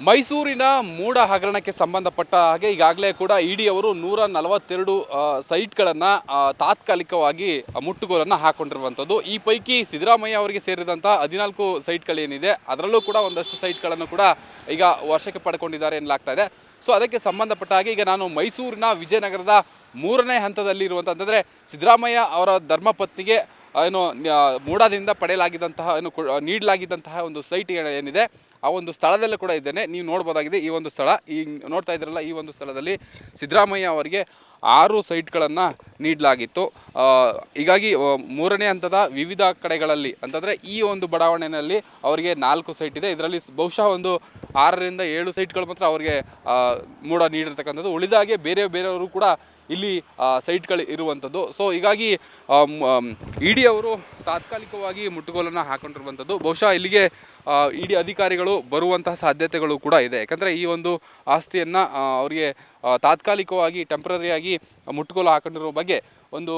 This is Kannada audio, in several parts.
ಮೈಸೂರಿನ ಮೂಡ ಹಗರಣಕ್ಕೆ ಸಂಬಂಧಪಟ್ಟ ಹಾಗೆ ಈಗಾಗಲೇ ಕೂಡ ಇಡಿ ಅವರು 142 ಸೈಟ್ಗಳನ್ನು ತಾತ್ಕಾಲಿಕವಾಗಿ ಮುಟ್ಟುಗೋಲನ್ನು ಹಾಕೊಂಡಿರುವಂಥದ್ದು. ಈ ಪೈಕಿ ಸಿದ್ದರಾಮಯ್ಯ ಅವರಿಗೆ ಸೇರಿದಂಥ 14 ಸೈಟ್ಗಳೇನಿದೆ ಅದರಲ್ಲೂ ಕೂಡ ಒಂದಷ್ಟು ಸೈಟ್ಗಳನ್ನು ಕೂಡ ಈಗ ವಶಕ್ಕೆ ಪಡ್ಕೊಂಡಿದ್ದಾರೆ ಎನ್ನಲಾಗ್ತಾ ಇದೆ. ಸೊ ಅದಕ್ಕೆ ಸಂಬಂಧಪಟ್ಟ ಹಾಗೆ ಈಗ ನಾನು ಮೈಸೂರಿನ ವಿಜಯನಗರದ 3ನೇ ಹಂತದಲ್ಲಿ ಇರುವಂಥ ಅಂತಂದರೆ ಸಿದ್ದರಾಮಯ್ಯ ಅವರ ಧರ್ಮಪತ್ನಿಗೆ ಏನು ಮೂಡಾದಿಂದ ಪಡೆಯಲಾಗಿದ್ದಂತಹ ಏನು ನೀಡಲಾಗಿದ್ದಂತಹ ಒಂದು ಸೈಟ್ ಏನಿದೆ ಆ ಒಂದು ಸ್ಥಳದಲ್ಲೂ ಕೂಡ ಇದ್ದೇನೆ. ನೀವು ನೋಡ್ಬೋದಾಗಿದೆ ಈ ಒಂದು ಸ್ಥಳ, ಈ ನೋಡ್ತಾ ಇದ್ದೀರಲ್ಲ ಈ ಒಂದು ಸ್ಥಳದಲ್ಲಿ ಸಿದ್ದರಾಮಯ್ಯ ಅವರಿಗೆ 6 ಸೈಟ್ಗಳನ್ನು ನೀಡಲಾಗಿತ್ತು. ಹೀಗಾಗಿ 3ನೇ ಹಂತದ ವಿವಿಧ ಕಡೆಗಳಲ್ಲಿ ಅಂತಂದರೆ ಈ ಒಂದು ಬಡಾವಣೆಯಲ್ಲಿ ಅವರಿಗೆ 4 ಸೈಟ್ ಇದೆ. ಇದರಲ್ಲಿ ಬಹುಶಃ ಒಂದು 6ರಿಂದ 7 ಸೈಟ್ಗಳು ಮಾತ್ರ ಅವರಿಗೆ ಮೂಡ ನೀಡಿರ್ತಕ್ಕಂಥದ್ದು. ಉಳಿದಾಗೆ ಬೇರೆಯವರು ಕೂಡ ಇಲ್ಲಿ ಸೈಟ್ಗಳು ಇರುವಂಥದ್ದು. ಸೊ ಹೀಗಾಗಿ ಇಡಿ ಅವರು ತಾತ್ಕಾಲಿಕವಾಗಿ ಮುಟ್ಟುಗೋಲನ್ನು ಹಾಕೊಂಡಿರುವಂಥದ್ದು. ಬಹುಶಃ ಇಲ್ಲಿಗೆ ಇಡಿ ಅಧಿಕಾರಿಗಳು ಬರುವಂತಹ ಸಾಧ್ಯತೆಗಳು ಕೂಡ ಇದೆ. ಯಾಕಂದರೆ ಈ ಒಂದು ಆಸ್ತಿಯನ್ನು ಅವರಿಗೆ ತಾತ್ಕಾಲಿಕವಾಗಿ ಟೆಂಪ್ರರಿಯಾಗಿ ಮುಟ್ಟುಗೋಲು ಹಾಕೊಂಡಿರೋ ಬಗ್ಗೆ ಒಂದು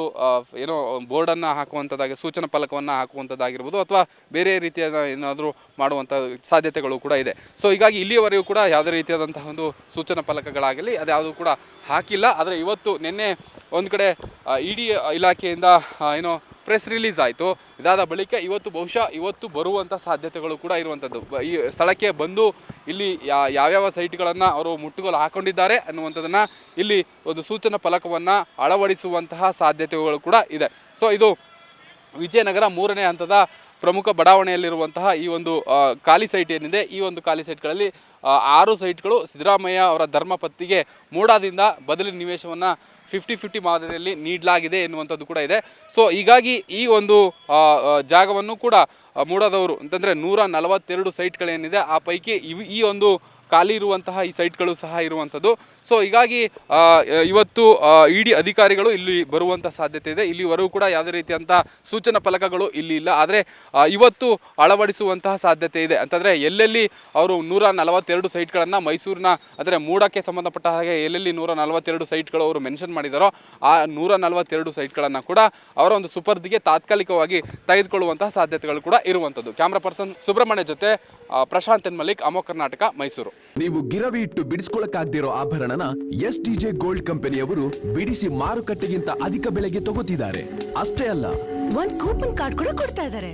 ಏನೋ ಬೋರ್ಡನ್ನು ಹಾಕುವಂಥದ್ದಾಗಿ ಸೂಚನಾ ಫಲಕವನ್ನು ಹಾಕುವಂಥದ್ದಾಗಿರ್ಬೋದು ಅಥವಾ ಬೇರೆ ರೀತಿಯಾದ ಏನಾದರೂ ಮಾಡುವಂಥ ಸಾಧ್ಯತೆಗಳು ಕೂಡ ಇದೆ. ಸೊ ಹೀಗಾಗಿ ಇಲ್ಲಿಯವರೆಗೂ ಕೂಡ ಯಾವುದೇ ರೀತಿಯಾದಂತಹ ಒಂದು ಸೂಚನಾ ಫಲಕಗಳಾಗಲಿ ಅದ್ಯಾವುದೂ ಕೂಡ ಹಾಕಿಲ್ಲ. ಆದರೆ ಇವತ್ತು ನಿನ್ನೆ ಒಂದು ಕಡೆ ಇಡಿ ಇಲಾಖೆಯಿಂದ ಏನೋ ಪ್ರೆಸ್ ರಿಲೀಸ್ ಆಯಿತು. ಇದಾದ ಬಳಿಕ ಇವತ್ತು ಬರುವಂಥ ಸಾಧ್ಯತೆಗಳು ಕೂಡ ಇರುವಂಥದ್ದು. ಈ ಸ್ಥಳಕ್ಕೆ ಬಂದು ಇಲ್ಲಿ ಯಾವ್ಯಾವ ಸೈಟ್ಗಳನ್ನು ಅವರು ಮುಟ್ಟುಗೋಲು ಹಾಕ್ಕೊಂಡಿದ್ದಾರೆ ಅನ್ನುವಂಥದ್ದನ್ನು ಇಲ್ಲಿ ಒಂದು ಸೂಚನಾ ಫಲಕವನ್ನು ಅಳವಡಿಸುವಂತಹ ಸಾಧ್ಯತೆಗಳು ಕೂಡ ಇದೆ. ಸೊ ಇದು ವಿಜಯನಗರ 3ನೇ ಹಂತದ ಪ್ರಮುಖ ಬಡಾವಣೆಯಲ್ಲಿರುವಂತಹ ಈ ಒಂದು ಖಾಲಿ ಸೈಟ್ ಏನಿದೆ, ಈ ಒಂದು ಖಾಲಿ ಸೈಟ್ಗಳಲ್ಲಿ 6 ಸೈಟ್ಗಳು ಸಿದ್ದರಾಮಯ್ಯ ಅವರ ಧರ್ಮಪತ್ನಿಗೆ ಮೂಡಾದಿಂದ ಬದಲಿ ನಿವೇಶವನ್ನು 50-50 ಮಾದರಿಯಲ್ಲಿ ನೀಡಲಾಗಿದೆ ಎನ್ನುವಂಥದ್ದು ಕೂಡ ಇದೆ. ಸೊ ಹೀಗಾಗಿ ಈ ಒಂದು ಜಾಗವನ್ನು ಕೂಡ ಮೂಡಾದವರು ಅಂತಂದರೆ 142 ಸೈಟ್ಗಳೇನಿದೆ ಆ ಪೈಕಿ ಈ ಒಂದು ಖಾಲಿ ಇರುವಂತಹ ಈ ಸೈಟ್ಗಳು ಸಹ ಇರುವಂಥದ್ದು. ಸೊ ಹೀಗಾಗಿ ಇವತ್ತು ಇಡಿ ಅಧಿಕಾರಿಗಳು ಇಲ್ಲಿ ಬರುವಂಥ ಸಾಧ್ಯತೆ ಇದೆ. ಇಲ್ಲಿವರೆಗೂ ಕೂಡ ಯಾವುದೇ ರೀತಿಯಂಥ ಸೂಚನಾ ಫಲಕಗಳು ಇಲ್ಲಿ ಇಲ್ಲ. ಆದರೆ ಇವತ್ತು ಅಳವಡಿಸುವಂತಹ ಸಾಧ್ಯತೆ ಇದೆ. ಅಂತಂದರೆ ಎಲ್ಲೆಲ್ಲಿ ಅವರು 142 ಸೈಟ್ಗಳನ್ನು ಮೈಸೂರಿನ ಅಂದರೆ ಮೂಡಕ್ಕೆ ಸಂಬಂಧಪಟ್ಟ ಹಾಗೆ ಎಲ್ಲೆಲ್ಲಿ 142 ಸೈಟ್ಗಳು ಅವರು ಮೆನ್ಷನ್ ಮಾಡಿದಾರೋ ಆ 142 ಸೈಟ್ಗಳನ್ನು ಕೂಡ ಅವರ ಒಂದು ಸುಪರ್ದಿಗೆ ತಾತ್ಕಾಲಿಕವಾಗಿ ತೆಗೆದುಕೊಳ್ಳುವಂತಹ ಸಾಧ್ಯತೆಗಳು ಕೂಡ ಇರುವಂಥದ್ದು. ಕ್ಯಾಮ್ರಾ ಪರ್ಸನ್ ಸುಬ್ರಹ್ಮಣ್ಯ ಜೊತೆ ಪ್ರಶಾಂತ್ ಎನ್ ಮಲ್ಲಿಕ್, ಅಮೋಕ್ ಕರ್ನಾಟಕ, ಮೈಸೂರು. ನೀವು ಗಿರವಿ ಇಟ್ಟು ಬಿಡಿಸ್ಕೊಳಕ್ಕಾಗ್ದಿರೋ ಆಭರಣನ STJ ಗೋಲ್ಡ್ ಕಂಪನಿಯವರು ಬಿಡಿಸಿ ಮಾರುಕಟ್ಟೆಗಿಂತ ಅಧಿಕ ಬೆಲೆಗೆ ತಗೋತಿದ್ದಾರೆ. ಅಷ್ಟೇ ಅಲ್ಲ, ಒಂದು ಕೂಪನ್ ಕಾರ್ಡ್ ಕೂಡ ಕೊಡ್ತಾ ಇದ್ದಾರೆ.